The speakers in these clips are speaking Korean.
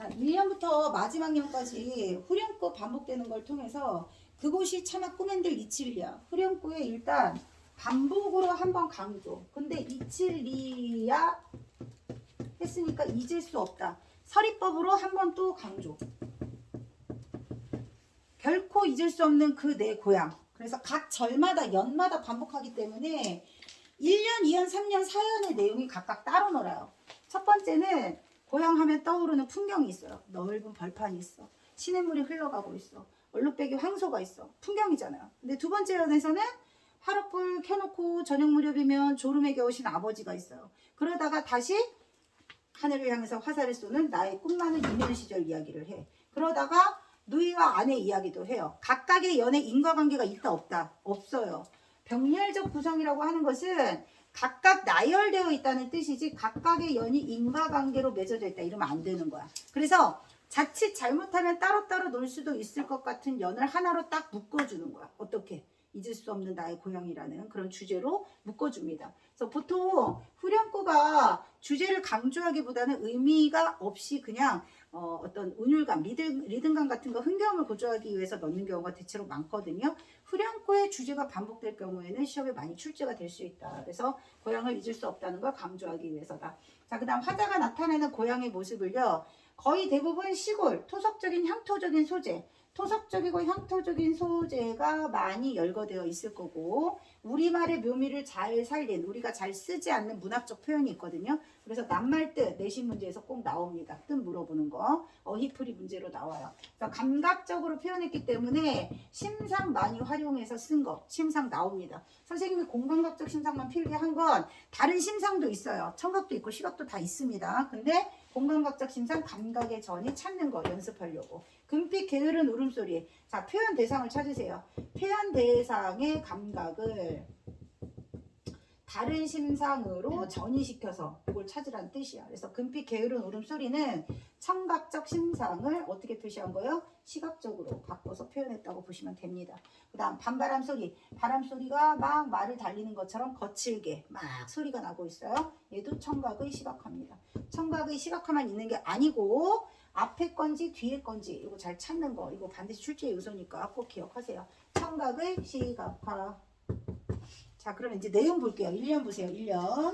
자, 1년부터 마지막 년까지 후렴구 반복되는 걸 통해서 그곳이 차마 꿈엔들 이칠리야. 후렴구에 일단 반복으로 한번 강조. 근데 이칠리야 했으니까 잊을 수 없다. 서리법으로 한번 또 강조. 결코 잊을 수 없는 그 내 고향. 그래서 각 절마다 연마다 반복하기 때문에 1년, 2년, 3년, 4년의 내용이 각각 따로 놀아요. 첫 번째는 고향 하면 떠오르는 풍경이 있어요. 넓은 벌판이 있어. 시냇물이 흘러가고 있어. 얼룩배기 황소가 있어. 풍경이잖아요. 근데 두 번째 연에서는 화롯불 켜놓고 저녁 무렵이면 졸음에 겨우신 아버지가 있어요. 그러다가 다시 하늘을 향해서 화살을 쏘는 나의 꿈나는 이면 시절 이야기를 해. 그러다가 누이와 아내 이야기도 해요. 각각의 연애 인과관계가 있다 없다? 없어요. 병렬적 구성이라고 하는 것은 각각 나열되어 있다는 뜻이지 각각의 연이 인과관계로 맺어져 있다 이러면 안 되는 거야. 그래서 자칫 잘못하면 따로따로 놀 수도 있을 것 같은 연을 하나로 딱 묶어주는 거야. 어떻게? 잊을 수 없는 나의 고향이라는 그런 주제로 묶어줍니다. 그래서 보통 후렴구가 주제를 강조하기보다는 의미가 없이 그냥 어떤 운율감, 리듬감 같은 거 흥겨움을 고조하기 위해서 넣는 경우가 대체로 많거든요. 후렴구의 주제가 반복될 경우에는 시험에 많이 출제가 될 수 있다. 그래서 고향을 잊을 수 없다는 걸 강조하기 위해서다. 자, 그 다음 화자가 나타내는 고향의 모습을요. 거의 대부분 시골, 토속적인 향토적인 소재, 토속적이고 향토적인 소재가 많이 열거되어 있을 거고 우리말의 묘미를 잘 살린 우리가 잘 쓰지 않는 문학적 표현이 있거든요. 그래서 낱말뜻 내신 문제에서 꼭 나옵니다. 뜻 물어보는 거 어휘풀이 문제로 나와요. 그래서 감각적으로 표현했기 때문에 심상 많이 활용해서 쓴 거 심상 나옵니다. 선생님이 공감각적 심상만 필기한 건 다른 심상도 있어요. 청각도 있고 시각도 다 있습니다. 근데 공감각적 심상 감각의 전이 찾는 거 연습하려고. 금빛 게으른 울음소리. 자, 표현 대상을 찾으세요. 표현 대상의 감각을 다른 심상으로 전이시켜서 이걸 찾으라는 뜻이야. 그래서 금빛 게으른 울음소리는 청각적 심상을 어떻게 표시한 거예요? 시각적으로 바꿔서 표현했다고 보시면 됩니다. 그 다음 반바람 소리. 바람 소리가 막 말을 달리는 것처럼 거칠게 막 소리가 나고 있어요. 얘도 청각의 시각화입니다. 청각의 시각화만 있는 게 아니고 앞에 건지 뒤에 건지 이거 잘 찾는 거 이거 반드시 출제 요소니까 꼭 기억하세요. 청각의 시각화. 자, 그러면 이제 내용 볼게요. 1년 보세요. 1년.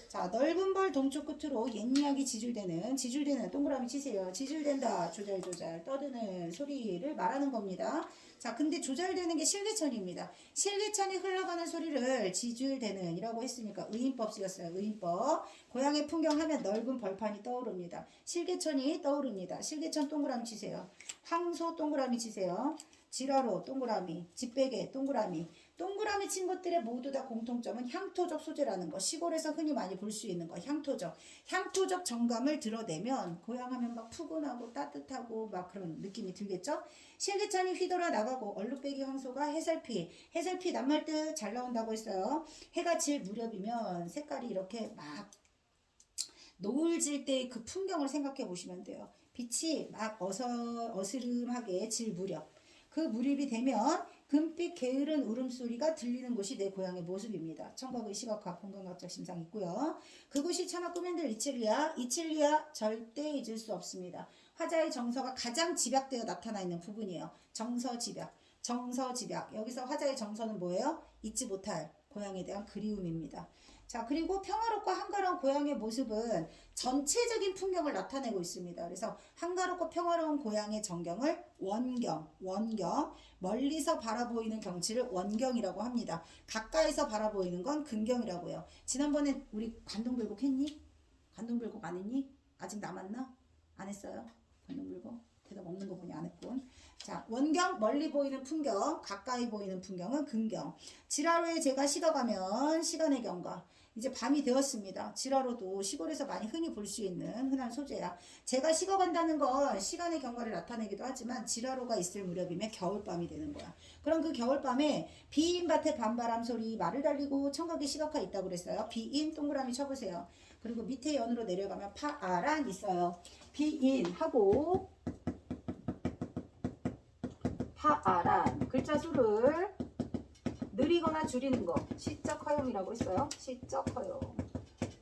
자, 넓은 벌 동쪽 끝으로 옛 이야기 지줄대는 동그라미 치세요. 지줄된다. 조잘조잘 떠드는 소리를 말하는 겁니다. 자, 근데 조잘되는 게 실개천입니다. 실개천이 흘러가는 소리를 지줄대는 이라고 했으니까 의인법 쓰였어요. 의인법. 고향의 풍경하면 넓은 벌판이 떠오릅니다. 실개천이 떠오릅니다. 실개천 동그라미 치세요. 황소 동그라미 치세요. 지라로 동그라미, 집베개 동그라미. 동그라미 친 것들의 모두 다 공통점은 향토적 소재라는 거. 시골에서 흔히 많이 볼 수 있는 거. 향토적 정감을 드러내면 고향하면 막 푸근하고 따뜻하고 막 그런 느낌이 들겠죠. 실개천이 휘돌아 나가고 얼룩배기 황소가 해설피 낱말뜻 잘 나온다고 했어요. 해가 질 무렵이면 색깔이 이렇게 막 노을 질 때 그 풍경을 생각해 보시면 돼요. 빛이 막 어스름하게 질 무렵. 그 무렵이 되면 금빛 게으른 울음소리가 들리는 곳이 내 고향의 모습입니다. 청각의 시각화, 공감각적 심상 있고요. 그곳이 차마 꿈엔들 이칠리아 절대 잊을 수 없습니다. 화자의 정서가 가장 집약되어 나타나 있는 부분이에요. 정서집약. 여기서 화자의 정서는 뭐예요? 잊지 못할 고향에 대한 그리움입니다. 자, 그리고 평화롭고 한가로운 고향의 모습은 전체적인 풍경을 나타내고 있습니다. 그래서 한가롭고 평화로운 고향의 전경을 원경, 멀리서 바라보이는 경치를 원경이라고 합니다. 가까이서 바라보이는 건 근경이라고 해요. 지난번에 우리 관동불곡 했니? 관동불곡 안 했니? 아직 남았나? 안 했어요? 관동불곡? 대답 없는 거 보니 안 했군. 자, 원경, 멀리 보이는 풍경, 가까이 보이는 풍경은 근경. 지라로에 제가 식어가면 시간의 경과. 이제 밤이 되었습니다. 지라로도 시골에서 많이 흔히 볼 수 있는 흔한 소재야. 제가 식어간다는 건 시간의 경과를 나타내기도 하지만 지라로가 있을 무렵이면 겨울밤이 되는 거야. 그럼 그 겨울밤에 비인 밭에 밤바람 소리, 말을 달리고 청각의 시각화 있다고 그랬어요. 비인 동그라미 쳐보세요. 그리고 밑에 연으로 내려가면 파아란 있어요. 비인 하고 파아란 글자 수를 느리거나 줄이는 거 시적 허용이라고 했어요. 시적 허용.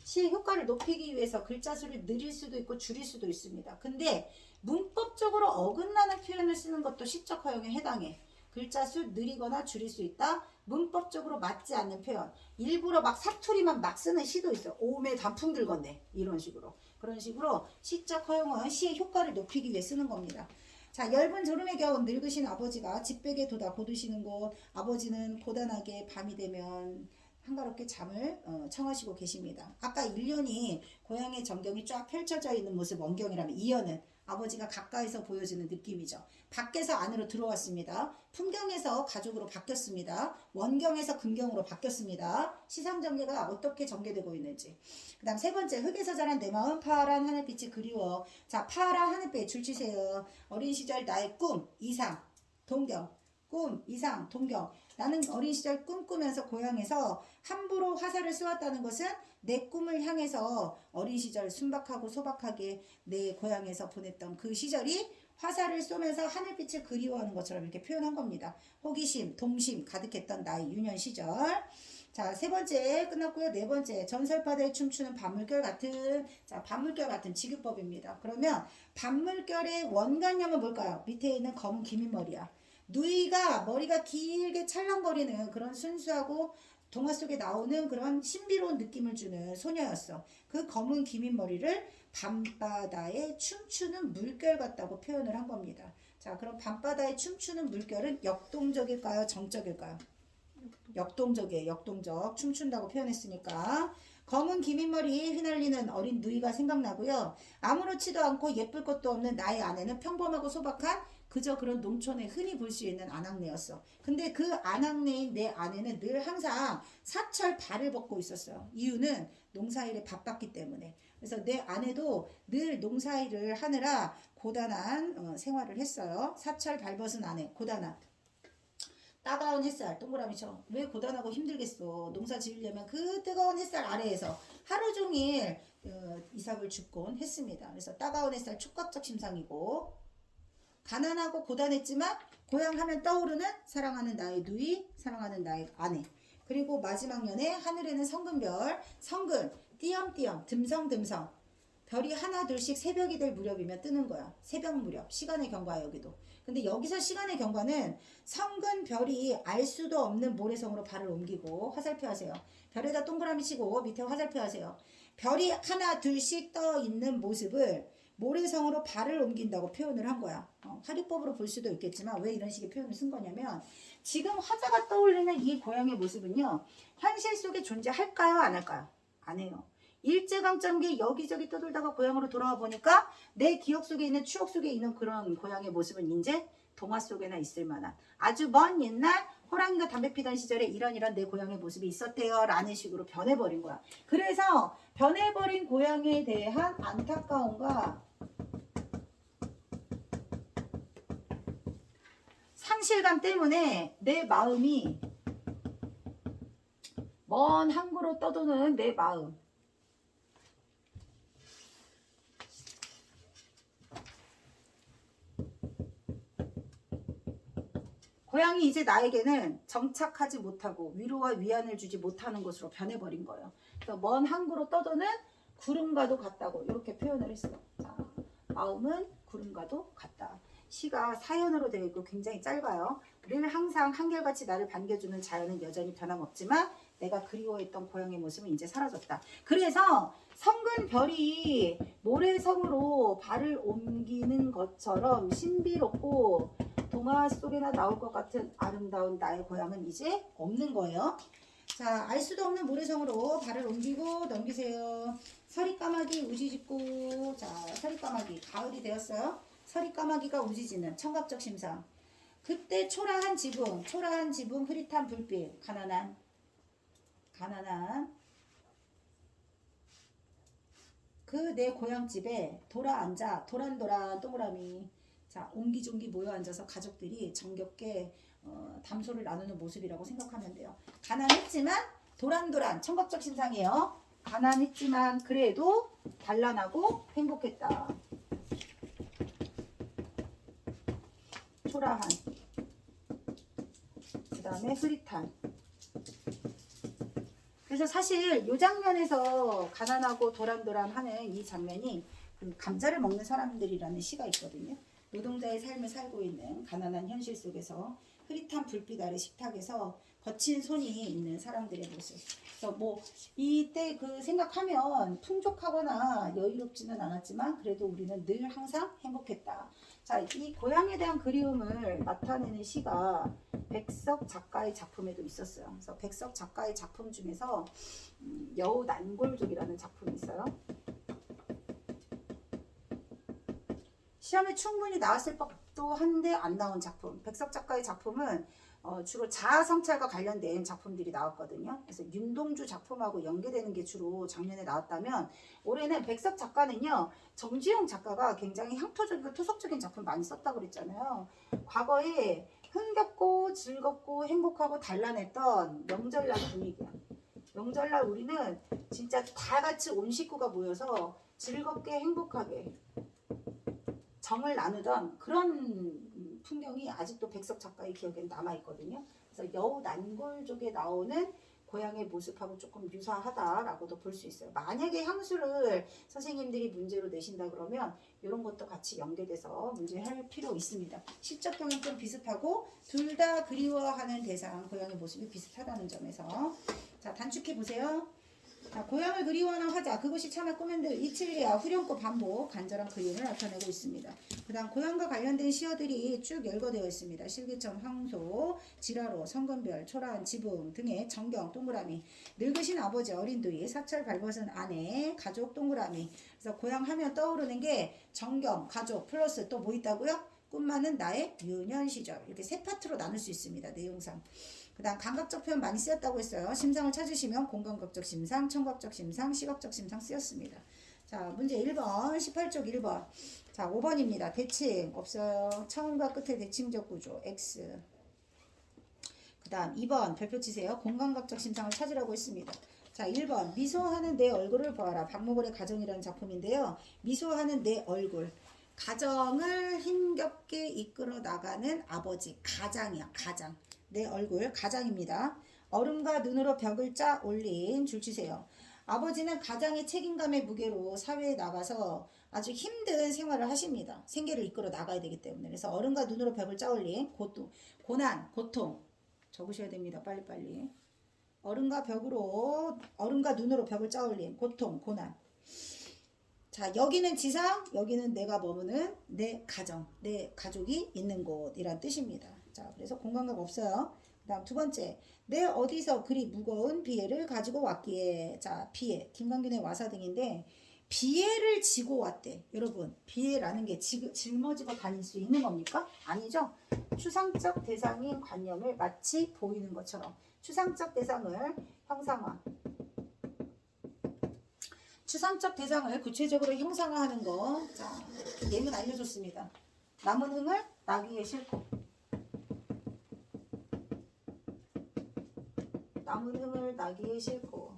시의 효과를 높이기 위해서 글자 수를 늘릴 수도 있고 줄일 수도 있습니다. 근데 문법적으로 어긋나는 표현을 쓰는 것도 시적 허용에 해당해. 글자 수 늘리거나 줄일 수 있다. 문법적으로 맞지 않는 표현. 일부러 막 사투리만 막 쓰는 시도 있어요. 오메 단풍 들건네. 이런 식으로. 그런 식으로 시적 허용은 시의 효과를 높이기 위해 쓰는 겁니다. 자, 엷은 졸음에 겨운 늙으신 아버지가 집백에 돋아 고드시는 곳. 아버지는 고단하게 밤이 되면 한가롭게 잠을 청하시고 계십니다. 아까 1년이 고향의 전경이 쫙 펼쳐져 있는 모습 원경이라면 2년은 아버지가 가까이서 보여지는 느낌이죠. 밖에서 안으로 들어왔습니다. 풍경에서 가족으로 바뀌었습니다. 원경에서 금경으로 바뀌었습니다. 시상 전개가 어떻게 전개되고 있는지. 그 다음 세 번째, 흙에서 자란 내 마음 파란 하늘빛이 그리워. 자, 파란 하늘빛 줄치세요. 어린 시절 나의 꿈, 이상, 동경. 꿈, 이상, 동경. 나는 어린 시절 꿈꾸면서 고향에서 함부로 화살을 쏘았다는 것은 내 꿈을 향해서 어린 시절 순박하고 소박하게 내 고향에서 보냈던 그 시절이 화살을 쏘면서 하늘빛을 그리워하는 것처럼 이렇게 표현한 겁니다. 호기심, 동심 가득했던 나의 유년 시절. 자, 세 번째 끝났고요. 네 번째, 전설바다에 춤추는 밤물결 같은, 자, 밤물결 같은 지급법입니다. 그러면 밤물결의 원관념은 뭘까요? 밑에 있는 검은 기민머리야. 누이가 머리가 길게 찰랑거리는 그런 순수하고 동화 속에 나오는 그런 신비로운 느낌을 주는 소녀였어. 그 검은 기민 머리를 밤바다에 춤추는 물결 같다고 표현을 한 겁니다. 자, 그럼 밤바다에 춤추는 물결은 역동적일까요? 정적일까요? 역동적이에요. 역동적. 춤춘다고 표현했으니까. 검은 기민머리에 휘날리는 어린 누이가 생각나고요. 아무렇지도 않고 예쁠 것도 없는 나의 아내는 평범하고 소박한 그저 그런 농촌에 흔히 볼 수 있는 아낙네였어. 근데 그 아낙네인 내 아내는 늘 항상 사철 발을 벗고 있었어요. 이유는 농사일에 바빴기 때문에. 그래서 내 아내도 늘 농사일을 하느라 고단한 생활을 했어요. 사철 발벗은 아내, 고단한. 따가운 햇살, 동그라미처럼. 왜 고단하고 힘들겠어. 농사 지으려면 그 뜨거운 햇살 아래에서 하루 종일 이삭을 줍곤 했습니다. 그래서 따가운 햇살 촉각적 심상이고, 가난하고 고단했지만 고향 하면 떠오르는 사랑하는 나의 누이, 사랑하는 나의 아내. 그리고 마지막 년에 하늘에는 성근별, 성근, 띄엄띄엄, 듬성듬성. 별이 하나 둘씩 새벽이 될 무렵이면 뜨는 거야. 새벽 무렵, 시간의 경과야 여기도. 근데 여기서 시간의 경과는 성근별이 알 수도 없는 모래성으로 발을 옮기고 화살표 하세요. 별에다 동그라미 치고 밑에 화살표 하세요. 별이 하나 둘씩 떠 있는 모습을 모래성으로 발을 옮긴다고 표현을 한 거야. 화리법으로 볼 수도 있겠지만 왜 이런 식의 표현을 쓴 거냐면 지금 화자가 떠올리는 이 고향의 모습은요. 현실 속에 존재할까요? 안 할까요? 안 해요. 일제강점기에 여기저기 떠돌다가 고향으로 돌아와 보니까 내 기억 속에 있는 추억 속에 있는 그런 고향의 모습은 이제 동화 속에나 있을 만한 아주 먼 옛날 호랑이가 담배 피던 시절에 이런 내 고향의 모습이 있었대요 라는 식으로 변해버린 거야. 그래서 변해버린 고향에 대한 안타까움과 상실감 때문에 내 마음이 먼 항구로 떠도는 내 마음, 고향이 이제 나에게는 정착하지 못하고 위로와 위안을 주지 못하는 곳으로 변해버린 거예요. 그래서 먼 항구로 떠도는 구름과도 같다고 이렇게 표현을 했어. 자, 마음은 구름과도 같다. 시가 사연으로 되어 있고 굉장히 짧아요. 늘 항상 한결같이 나를 반겨주는 자연은 여전히 변함없지만 내가 그리워했던 고향의 모습은 이제 사라졌다. 그래서 성근별이 모래성으로 발을 옮기는 것처럼 신비롭고 동화 속에나 나올 것 같은 아름다운 나의 고향은 이제 없는 거예요. 자, 알 수도 없는 모래성으로 발을 옮기고 넘기세요. 서리까마귀 우지짓고, 자, 서리까마귀 가을이 되었어요. 서리까마귀가 우지짖는 청각적 심상. 그때 초라한 지붕 흐릿한 불빛, 가난한 그 내 고향집에 돌아앉아 도란도란 동그라미. 자, 옹기종기 모여 앉아서 가족들이 정겹게 담소를 나누는 모습이라고 생각하면 돼요. 가난했지만 도란도란 청각적 신상이에요. 가난했지만 그래도 단란하고 행복했다. 초라한, 그 다음에 흐릿한, 그래서 사실 이 장면에서 가난하고 도란도란하는 이 장면이 그 감자를 먹는 사람들이라는 시가 있거든요. 노동자의 삶을 살고 있는 가난한 현실 속에서 흐릿한 불빛 아래 식탁에서 거친 손이 있는 사람들의 모습. 그래서 뭐 이때 그 생각하면 풍족하거나 여유롭지는 않았지만 그래도 우리는 늘 항상 행복했다. 자, 이 고향에 대한 그리움을 나타내는 시가 백석 작가의 작품에도 있었어요. 그래서 백석 작가의 작품 중에서 여우 난골족이라는 작품이 있어요. 시험에 충분히 나왔을 법도 한데 안 나온 작품. 백석 작가의 작품은 주로 자아 성찰과 관련된 작품들이 나왔거든요. 그래서 윤동주 작품하고 연계되는 게 주로 작년에 나왔다면 올해는 백석 작가는요, 정지용 작가가 굉장히 향토적이고 토속적인 작품 많이 썼다고 그랬잖아요. 과거에 흥겹고 즐겁고 행복하고 단란했던 명절날 분위기야. 명절날 우리는 진짜 다 같이 온 식구가 모여서 즐겁게 행복하게 정을 나누던 그런 풍경이 아직도 백석 작가의 기억에 남아있거든요. 그래서 여우 난골족에 나오는 고향의 모습하고 조금 유사하다라고도 볼 수 있어요. 만약에 향수를 선생님들이 문제로 내신다 그러면 이런 것도 같이 연계돼서 문제할 필요 있습니다. 실적형이 좀 비슷하고 둘 다 그리워하는 대상 고향의 모습이 비슷하다는 점에서 자, 단축해 보세요. 자, 고향을 그리워하는 화자, 그것이 참을 꿈엔들 이칠리아 후렴구 반복 간절한 그리움을 나타내고 있습니다. 그 다음 고향과 관련된 시어들이 쭉 열거되어 있습니다. 실기청, 황소, 지라로, 성금별, 초라한 지붕 등의 정경, 동그라미, 늙으신 아버지, 어린두이, 사철 발벗은 아내, 가족, 동그라미. 그래서 고향 하면 떠오르는 게 정경, 가족, 플러스 또 뭐 있다고요? 꿈 많은 나의 유년 시절. 이렇게 세 파트로 나눌 수 있습니다. 내용상. 그 다음 감각적 표현 많이 쓰였다고 했어요. 심상을 찾으시면 공감각적 심상, 청각적 심상, 시각적 심상 쓰였습니다. 자, 문제 1번, 18쪽 1번. 자, 5번입니다. 대칭 없어요. 처음과 끝의 대칭적 구조 X. 그 다음 2번 별표 치세요. 공감각적 심상을 찾으라고 했습니다. 자, 1번 미소하는 내 얼굴을 보아라. 박모걸의 가정이라는 작품인데요. 미소하는 내 얼굴. 가정을 힘겹게 이끌어 나가는 아버지. 가장이야. 가장. 내 얼굴 가장입니다. 얼음과 눈으로 벽을 짜 올린 줄치세요. 아버지는 가장의 책임감의 무게로 사회에 나가서 아주 힘든 생활을 하십니다. 생계를 이끌어 나가야 되기 때문에. 그래서 얼음과 눈으로 벽을 짜 올린 고통, 고난, 고통 적으셔야 됩니다. 빨리빨리. 얼음과 눈으로 벽을 짜 올린 고통, 고난. 자, 여기는 지상, 여기는 내가 머무는 내 가정, 내 가족이 있는 곳이란 뜻입니다. 자, 그래서 공감각 없어요. 그 다음 두 번째, 내 어디서 그리 무거운 비애를 가지고 왔기에. 자, 비애, 김광균의 와사등인데 비애를 지고 왔대. 여러분, 비애라는 게 짊어지고 다닐 수 있는 겁니까? 아니죠. 추상적 대상인 관념을 마치 보이는 것처럼 추상적 대상을 형상화, 추상적 대상을 구체적으로 형상화하는 거. 자, 예문 알려줬습니다. 남은 흥을 나귀에 싣고, 남은 흥을 나귀에 싣고.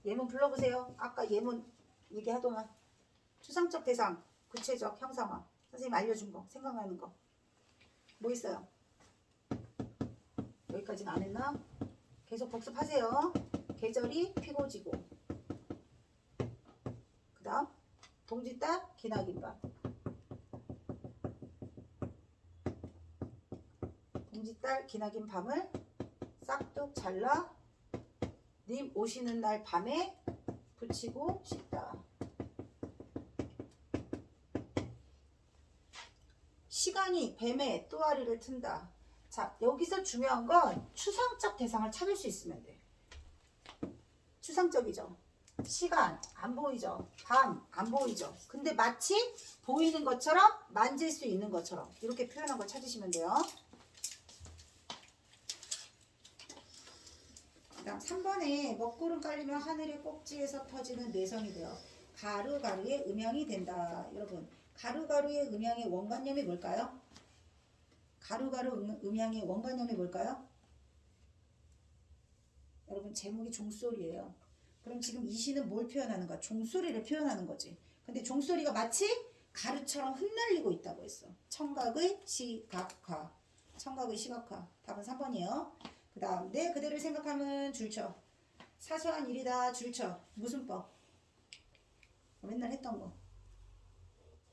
예문 불러보세요. 아까 예문 얘기하더만 추상적 대상, 구체적 형상화. 선생님 알려준 거, 생각나는 거 뭐 있어요? 여기까지는 안 했나? 계속 복습하세요. 계절이 피고 지고, 그 다음 동지딸 기나긴밤, 동지딸 기나긴 밤을 싹둑 잘라 님 오시는 날 밤에 붙이고 싶다. 시간이 뱀의 또아리를 튼다. 자, 여기서 중요한 건 추상적 대상을 찾을 수 있으면 돼. 추상적이죠. 시간 안 보이죠. 밤 안 보이죠. 근데 마치 보이는 것처럼 만질 수 있는 것처럼 이렇게 표현한 걸 찾으시면 돼요. 그 다음 3번에 먹구름 깔리면 하늘의 꼭지에서 터지는 뇌성이 되어 가루가루의 음양이 된다. 여러분, 가루가루의 음양의 원관념이 뭘까요? 가루가루 음양의 원관념이 뭘까요? 여러분, 제목이 종소리예요. 그럼 지금 이 시는 뭘 표현하는 거야? 종소리를 표현하는 거지. 근데 종소리가 마치 가루처럼 흩날리고 있다고 했어. 청각의 시각화. 청각의 시각화. 답은 3번이에요. 그 다음 내 그대를 생각하면 줄쳐. 사소한 일이다 줄쳐. 무슨 법? 맨날 했던 거.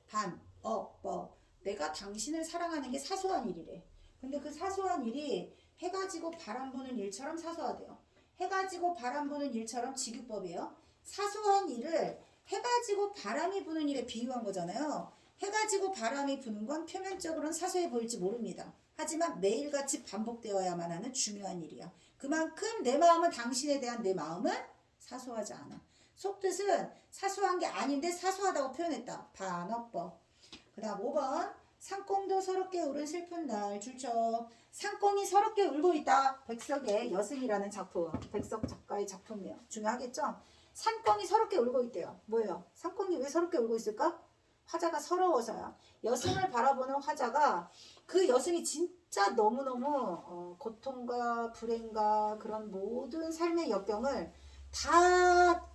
반, 법. 내가 당신을 사랑하는 게 사소한 일이래. 근데 그 사소한 일이 해가 지고 바람 부는 일처럼 사소하대요. 해가 지고 바람 부는 일처럼 직유법이에요. 사소한 일을 해가 지고 바람이 부는 일에 비유한 거잖아요. 해가 지고 바람이 부는 건 표면적으로는 사소해 보일지 모릅니다. 하지만 매일같이 반복되어야만 하는 중요한 일이야. 그만큼 내 마음은 당신에 대한 내 마음은 사소하지 않아. 속뜻은 사소한 게 아닌데 사소하다고 표현했다. 반어법. 그 다음 5번. 상꽁도 서럽게 울은 슬픈 날 줄쳐. 상꽁이 서럽게 울고 있다. 백석의 여승이라는 작품. 백석 작가의 작품이에요. 중요하겠죠? 상꽁이 서럽게 울고 있대요. 뭐예요? 상꽁이 왜 서럽게 울고 있을까? 화자가 서러워서야. 여승을 바라보는 화자가 그 여승이 진짜 너무너무 고통과 불행과 그런 모든 삶의 역경을 다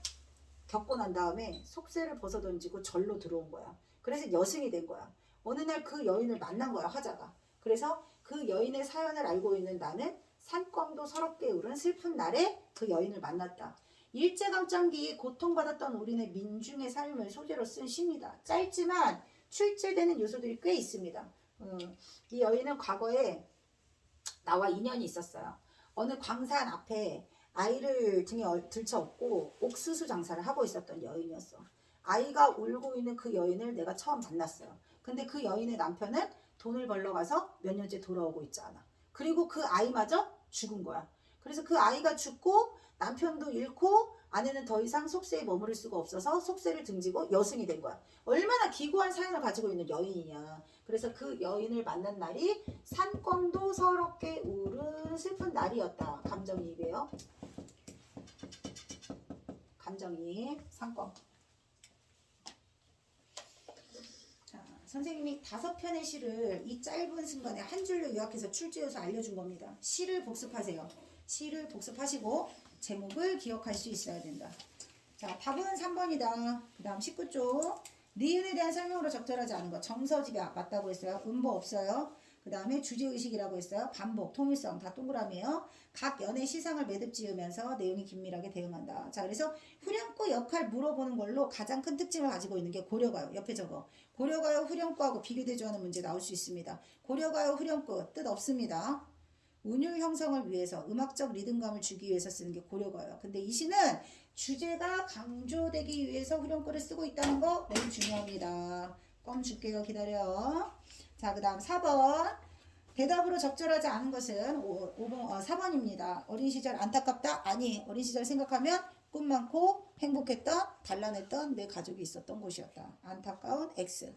겪고 난 다음에 속세를 벗어던지고 절로 들어온 거야. 그래서 여승이 된 거야. 어느 날 그 여인을 만난 거야, 화자가. 그래서 그 여인의 사연을 알고 있는 나는 산광도 서럽게 울은 슬픈 날에 그 여인을 만났다. 일제강점기 고통받았던 우리네 민중의 삶을 소재로 쓴 시입니다. 짧지만 출제되는 요소들이 꽤 있습니다. 이 여인은 과거에 나와 인연이 있었어요. 어느 광산 앞에 아이를 등에 들쳐 업고 옥수수 장사를 하고 있었던 여인이었어. 아이가 울고 있는 그 여인을 내가 처음 만났어요. 근데 그 여인의 남편은 돈을 벌러 가서 몇 년째 돌아오고 있지 않아. 그리고 그 아이마저 죽은 거야. 그래서 그 아이가 죽고 남편도 잃고 아내는 더 이상 속세에 머무를 수가 없어서 속세를 등지고 여승이 된 거야. 얼마나 기구한 사연을 가지고 있는 여인이냐. 그래서 그 여인을 만난 날이 산광도 서럽게 울은 슬픈 날이었다. 감정이입이에요. 감정이입, 산광. 자, 선생님이 5편의 시를 이 짧은 순간에 한 줄로 요약해서 출제해서 알려준 겁니다. 시를 복습하세요. 시를 복습하시고 제목을 기억할 수 있어야 된다. 자, 답은 3번이다. 그 다음 19쪽. 니은에 대한 설명으로 적절하지 않은 거. 정서집약 맞다고 했어요. 음보 없어요. 그 다음에 주제의식이라고 했어요. 반복, 통일성 다 동그라미에요. 각 연의 시상을 매듭 지으면서 내용이 긴밀하게 대응한다. 자, 그래서 후렴구 역할 물어보는 걸로 가장 큰 특징을 가지고 있는 게 고려가요. 옆에 적어. 고려가요 후렴구하고 비교대조하는 문제 나올 수 있습니다. 고려가요 후렴구 뜻 없습니다. 운율 형성을 위해서 음악적 리듬감을 주기 위해서 쓰는 게 고려가요. 근데 이 시는 주제가 강조되기 위해서 후렴구를 쓰고 있다는 거 매우 중요합니다. 껌 줄게요. 기다려. 자, 그 다음 4번. 대답으로 적절하지 않은 것은 4번입니다. 어린 시절 안타깝다? 아니, 어린 시절 생각하면 꿈 많고 행복했던, 단란했던 내 가족이 있었던 곳이었다. 안타까운 X.